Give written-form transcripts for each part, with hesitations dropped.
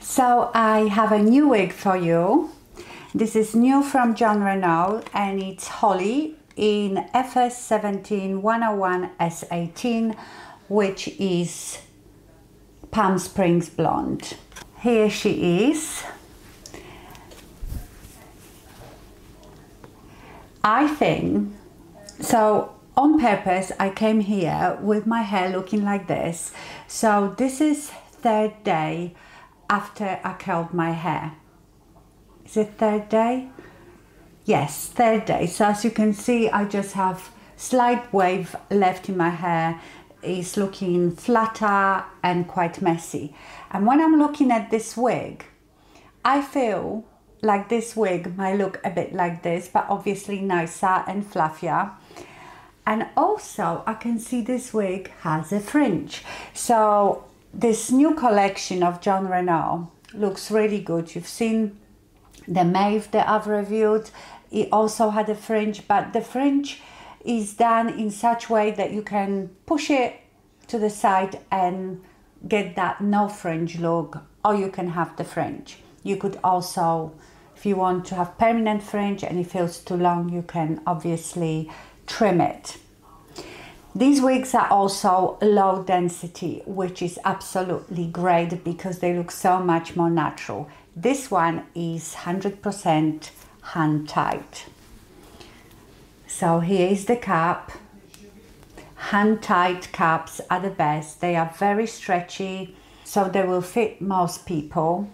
So I have a new wig for you. This is new from Jon Renau and it's Hollie in FS 17101 S18, which is Palm Springs blonde. Here she is. I think, so on purpose I came here with my hair looking like this. So this is third day after I curled my hair. Is it third day? Yes, third day. So as you can see, I just have slight wave left in my hair. It's looking flatter and quite messy. And when I'm looking at this wig, I feel like this wig might look a bit like this, but obviously nicer and fluffier. And also I can see this wig has a fringe. So this new collection of Jon Renau looks really good. You've seen the Mauve that I've reviewed. It also had a fringe, but the fringe is done in such way that you can push it to the side and get that no fringe look, or you can have the fringe. You could also, if you want to have permanent fringe and it feels too long, you can obviously trim it. These wigs are also low density, which is absolutely great because they look so much more natural. This one is 100% hand tied. So here is the cap. Hand tied caps are the best. They are very stretchy, so they will fit most people.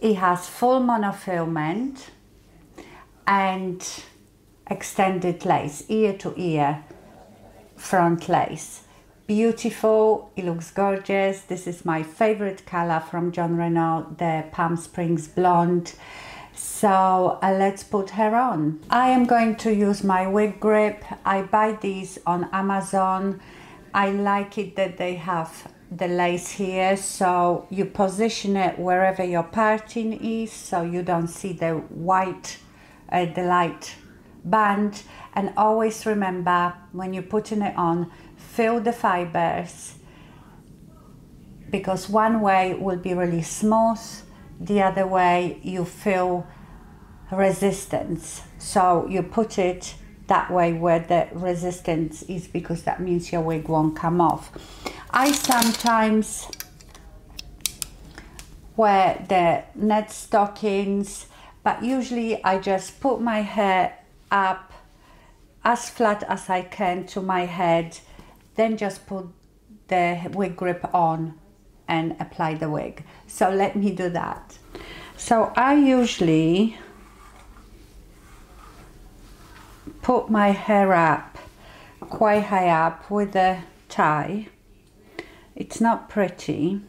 It has full monofilament and extended lace, ear to ear front lace. Beautiful, it looks gorgeous. This is my favorite color from Jon Renau, the Palm Springs blonde. So let's put her on. I am going to use my wig grip. I buy these on Amazon. I like it that they have the lace here, so you position it wherever your parting is, so you don't see the white, the light band. And always remember, when you're putting it on, feel the fibers, because one way will be really smooth, the other way you feel resistance. So you put it that way where the resistance is, because that means your wig won't come off. I sometimes wear the net stockings, but usually I just put my hair up as flat as I can to my head, then just put the wig grip on and apply the wig. So let me do that. So I usually put my hair up quite high up with a tie. It's not pretty.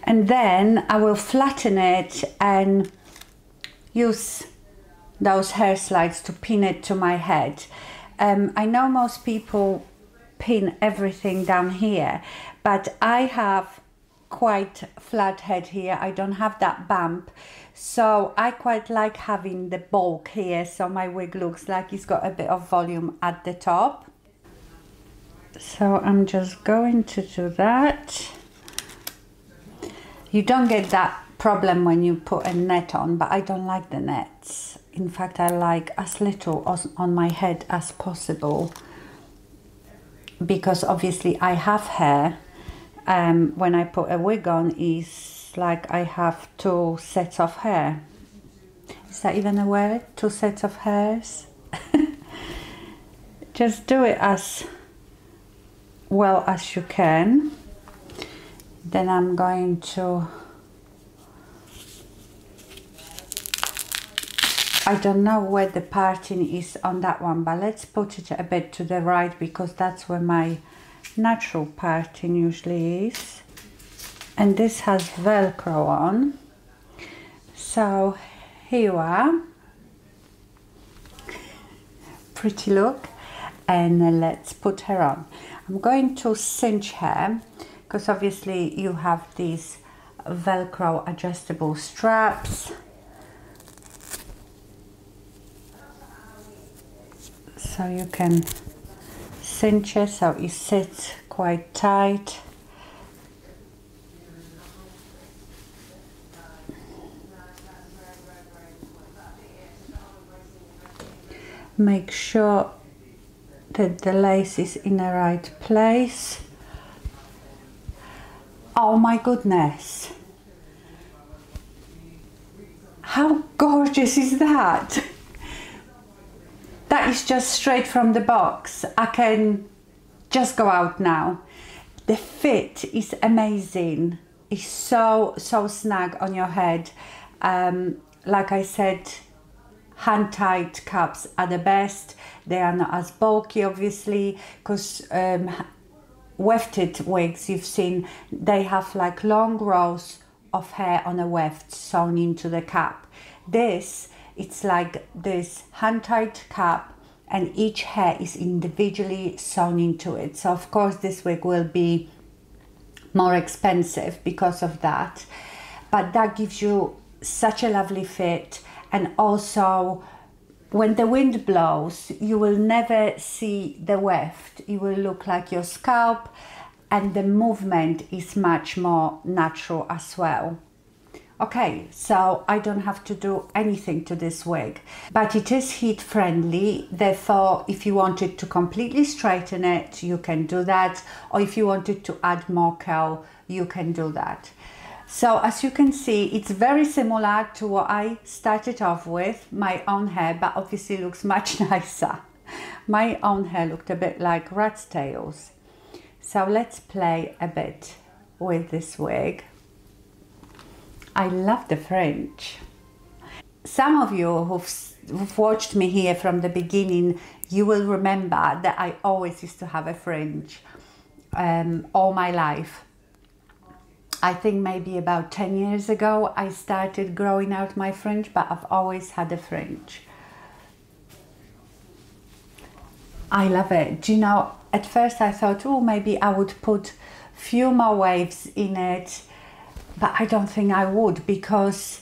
And then I will flatten it and use those hair slides to pin it to my head. I know most people pin everything down here, but I have quite flat head here. I don't have that bump, so I quite like having the bulk here, so my wig looks like it's got a bit of volume at the top. So I'm just going to do that. You don't get that problem when you put a net on, but I don't like the nets. In fact, I like as little on my head as possible, because obviously I have hair. When I put a wig on, it's like I have two sets of hair. Is that even a word? Two sets of hairs? Just do it as well as you can. Then I'm going to, I don't know where the parting is on that one, but let's put it a bit to the right, because that's where my natural parting usually is. And this has Velcro on. So here you are. Pretty look. And let's put her on. I'm going to cinch her, because obviously you have these Velcro adjustable straps. So you can cinch it so it sits quite tight. Make sure that the lace is in the right place. Oh my goodness. How gorgeous is that? That is just straight from the box. I can just go out now. The fit is amazing. It's so snug on your head. Like I said, hand-tied caps are the best. They are not as bulky, obviously, because wefted wigs you've seen, they have like long rows of hair on a weft sewn into the cap. This, it's like this hand-tied cap, and each hair is individually sewn into it. So of course this wig will be more expensive because of that, but that gives you such a lovely fit. And also when the wind blows, you will never see the weft. It will look like your scalp, and the movement is much more natural as well. Okay, so I don't have to do anything to this wig, but it is heat friendly. Therefore, if you wanted to completely straighten it, you can do that. Or if you wanted to add more curl, you can do that. So as you can see, it's very similar to what I started off with, my own hair, but obviously looks much nicer. My own hair looked a bit like rat's tails. So let's play a bit with this wig. I love the fringe. Some of you who've watched me here from the beginning, you will remember that I always used to have a fringe all my life. I think maybe about 10 years ago I started growing out my fringe, but I've always had a fringe. I love it. Do you know, at first I thought, oh, maybe I would put few more waves in it, but I don't think I would, because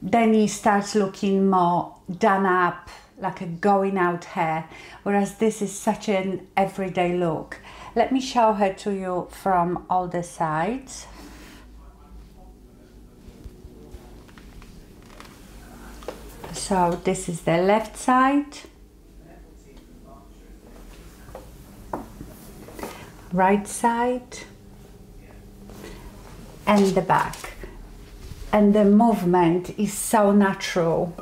then it starts looking more done up, like a going out hair, whereas this is such an everyday look. Let me show her to you from all the sides. So this is the left side, right side, and the back. And the movement is so natural,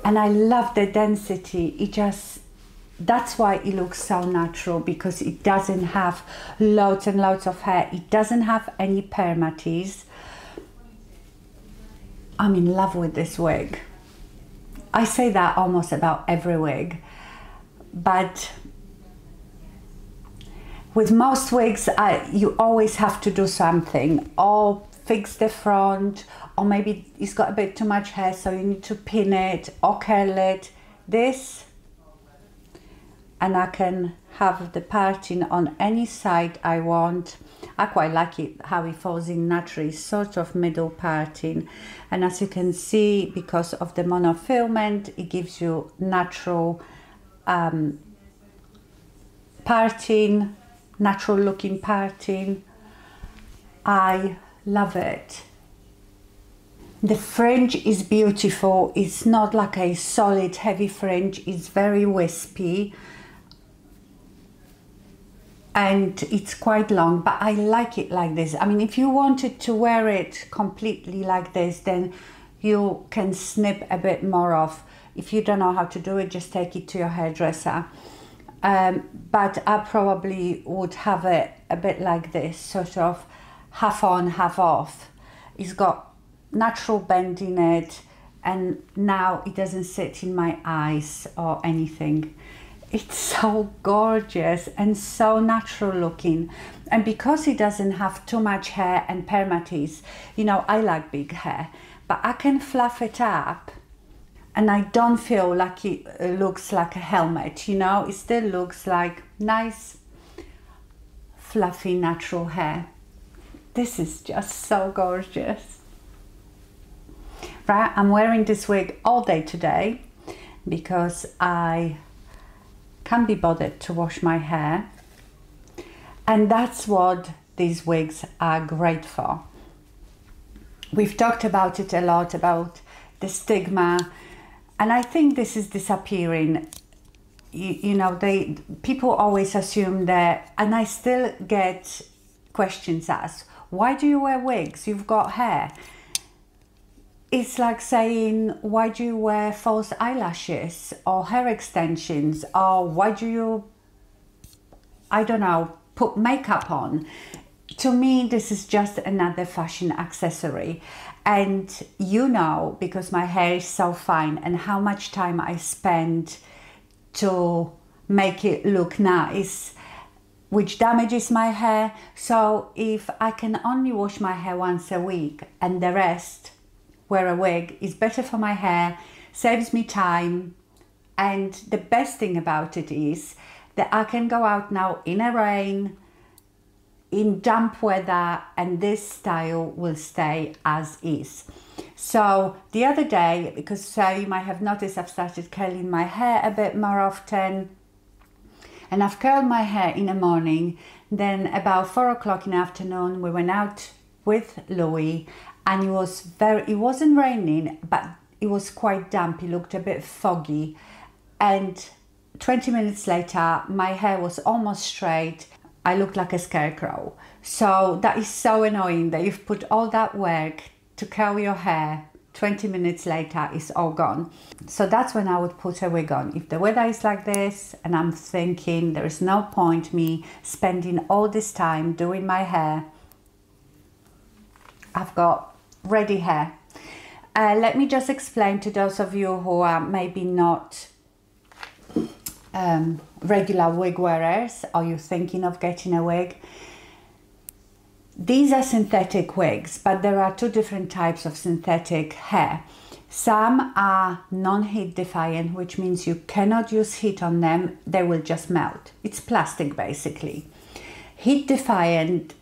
and I love the density. It just, that's why it looks so natural, because it doesn't have loads and loads of hair. It doesn't have any permatease. I'm in love with this wig. I say that almost about every wig, but with most wigs, you always have to do something, or fix the front, or maybe it's got a bit too much hair, so you need to pin it or curl it. This, and I can have the parting on any side I want. I quite like it how it falls in naturally, sort of middle parting. And as you can see, because of the monofilament, it gives you natural parting, natural looking parting. I love it. The fringe is beautiful. It's not like a solid heavy fringe. It's very wispy, and it's quite long, but I like it like this. I mean, if you wanted to wear it completely like this, then you can snip a bit more off. If you don't know how to do it, just take it to your hairdresser. But I probably would have it a bit like this, sort of half on, half off. It's got natural bend in it, and now it doesn't sit in my eyes or anything. It's so gorgeous and so natural looking. And because it doesn't have too much hair and permatease, you know, I like big hair, but I can fluff it up and I don't feel like it looks like a helmet, you know. It still looks like nice, fluffy, natural hair. This is just so gorgeous. Right, I'm wearing this wig all day today because I can't be bothered to wash my hair, and that's what these wigs are great for. We've talked about it a lot, about the stigma And I think this is disappearing. You know, people always assume that, and I still get questions asked, why do you wear wigs? You've got hair. It's like saying, why do you wear false eyelashes or hair extensions? Or why do you, I don't know, put makeup on? To me, this is just another fashion accessory. And you know, because my hair is so fine and how much time I spend to make it look nice, which damages my hair. So if I can only wash my hair once a week and the rest wear a wig, is better for my hair, saves me time. And the best thing about it is that I can go out now in a rain, in damp weather, and this style will stay as is. So the other day, because you might have noticed I've started curling my hair a bit more often, and I've curled my hair in the morning. Then about 4 o'clock in the afternoon, we went out with Louis, and it wasn't raining, but it was quite damp. It looked a bit foggy, and 20 minutes later, my hair was almost straight. I looked like a scarecrow. So that is so annoying that you've put all that work to curl your hair, 20 minutes later it's all gone. So that's when I would put a wig on. If the weather is like this and I'm thinking there is no point me spending all this time doing my hair, I've got ready hair. Let me just explain to those of you who are maybe not regular wig wearers, or you're thinking of getting a wig. These are synthetic wigs, but there are two different types of synthetic hair. Some are non-heat defiant, which means you cannot use heat on them, they will just melt. It's plastic basically. Heat defiant,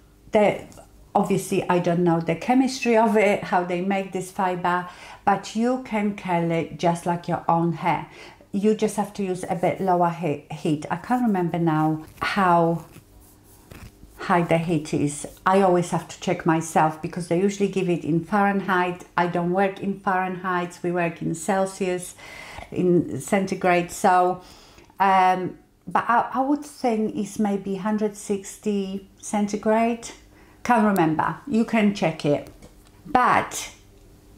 obviously I don't know the chemistry of it, how they make this fiber, but you can curl it just like your own hair. You just have to use a bit lower heat. I can't remember now how high the heat is. I always have to check myself because they usually give it in Fahrenheit. I don't work in Fahrenheit, we work in Celsius, in centigrade. So, but I would think it's maybe 160 centigrade. Can't remember, you can check it. But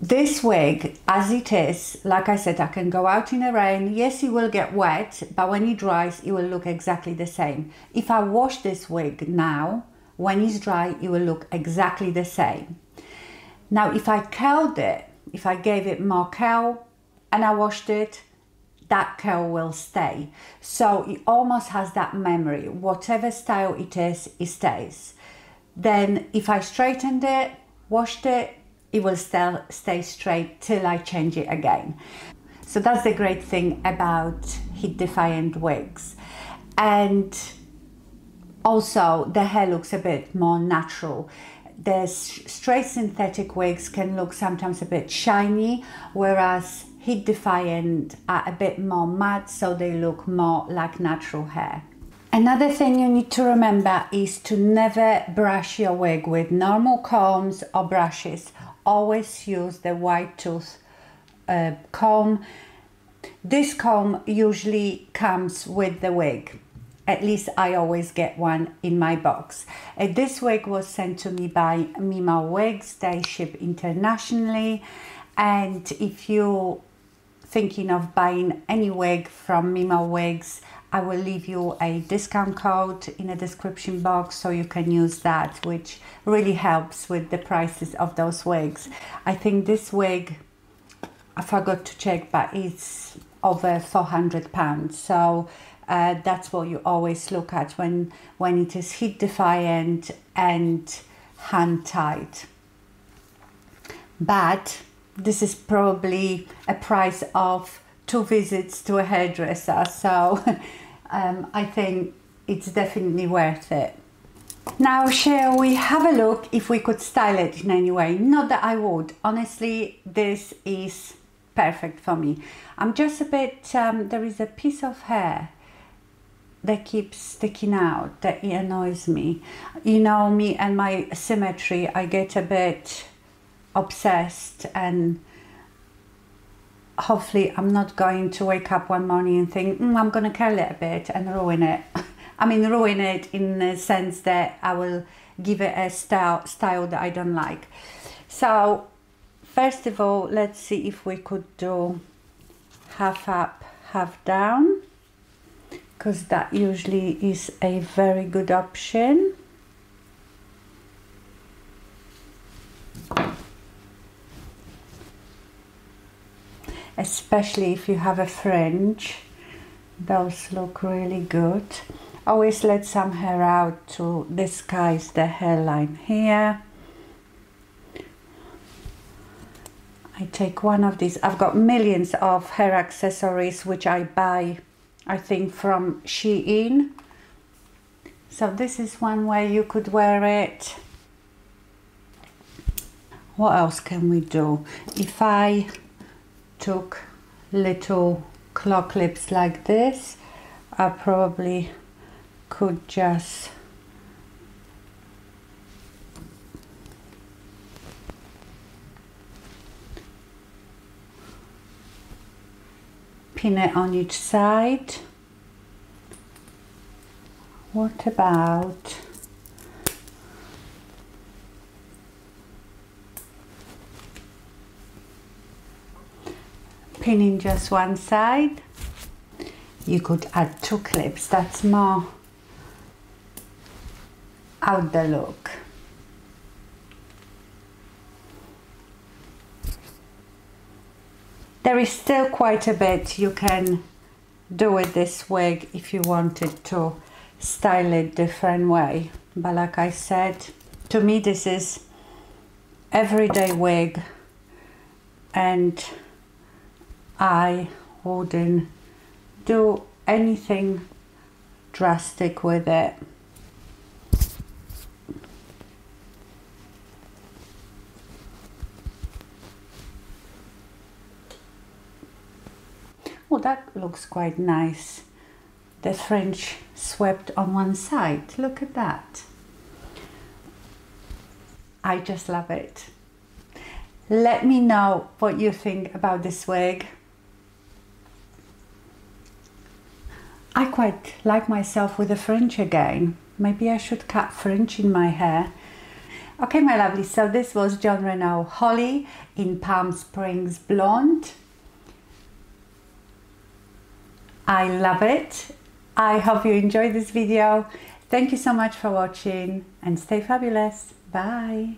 this wig, as it is, like I said, I can go out in the rain. Yes, it will get wet, but when it dries, it will look exactly the same. If I wash this wig now, when it's dry, it will look exactly the same. Now, if I curled it, if I gave it more curl and I washed it, that curl will stay. So it almost has that memory. Whatever style it is, it stays. Then if I straightened it, washed it, it will still stay straight till I change it again. So that's the great thing about heat defiant wigs. And also the hair looks a bit more natural. The straight synthetic wigs can look sometimes a bit shiny, whereas heat defiant are a bit more matte, so they look more like natural hair. Another thing you need to remember is to never brush your wig with normal combs or brushes. Always use the white tooth comb. This comb usually comes with the wig. At least I always get one in my box. This wig was sent to me by Mimo Wigs. They ship internationally. And if you're thinking of buying any wig from Mimo Wigs, I will leave you a discount code in the description box so you can use that, which really helps with the prices of those wigs. I think this wig, I forgot to check, but it's over £400. So that's what you always look at when it is heat defiant and hand tied. But this is probably a price of 2 visits to a hairdresser, so I think it's definitely worth it. Now, shall we have a look if we could style it in any way? Not that I would. Honestly, this is perfect for me. I'm just a bit, there is a piece of hair that keeps sticking out that it annoys me. You know me and my symmetry, I get a bit obsessed and hopefully I'm not going to wake up one morning and think, I'm going to curl it a bit and ruin it. I mean, ruin it in the sense that I will give it a style that I don't like. So first of all, let's see if we could do half up, half down, because that usually is a very good option. Especially if you have a fringe, those look really good. Always let some hair out to disguise the hairline here. I take one of these. I've got millions of hair accessories which I buy, I think, from Shein. So this is one way you could wear it. What else can we do? If I took little claw clips like this, I probably could just pin it on each side. What about pinning just one side? You could add 2 clips, that's more out the look. There is still quite a bit you can do with this wig if you wanted to style it different way, but like I said, to me this is everyday wig and I wouldn't do anything drastic with it. Oh, that looks quite nice. The fringe swept on one side. Look at that. I just love it. Let me know what you think about this wig. I quite like myself with a fringe again. Maybe I should cut fringe in my hair. Okay, my lovely, so this was Jon Renau-Hollie in Palm Springs Blonde. I love it. I hope you enjoyed this video. Thank you so much for watching and stay fabulous. Bye.